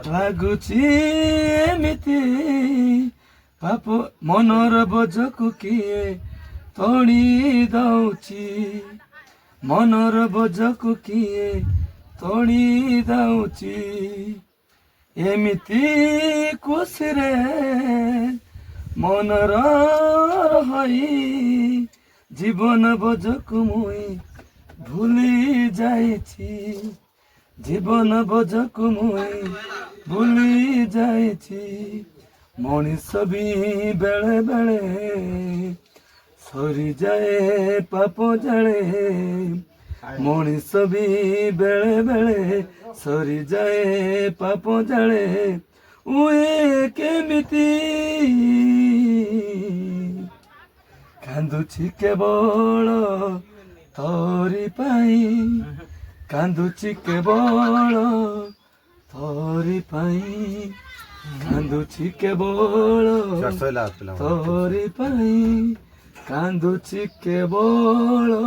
ଲାଗୁଛି ଏମିତି ପାପ ମନର ବୋଝକୁ କିଏ ତୋଳି ଦଉଛି ମନର ବୋଝକୁ କିଏ ତୋଳି ଦଉଛି ଏମିତି ଖୁସିରେ ମନର ରହି ଜୀବନ ବୋଝକୁ ମୁଇଁ ଭୁଲି ଯାଇଛି ଜୀବନ ବୋଝକୁ ମୁଇଁ ଭୁଲି ଯାଇଛି ମଣିଷ ବି ବେଳେ ବେଳେ ସରିଯାଏ ପାପ ଜାଳେ ମଣିଷ ବି ବେଳେ ବେଳେ ସରିଯାଏ ପାପ ଜାଳେ ଉଏ କେମିତି କାନ୍ଦୁଛି କେବଳ ତୋରି ପାଇଁ କାନ୍ଦୁଛି କେବଳ ତୋରି ପାଇଁ କାନ୍ଦୁଛି କେବଳ ତୋରି ପାଇଁ କାନ୍ଦୁଛି କେବଳ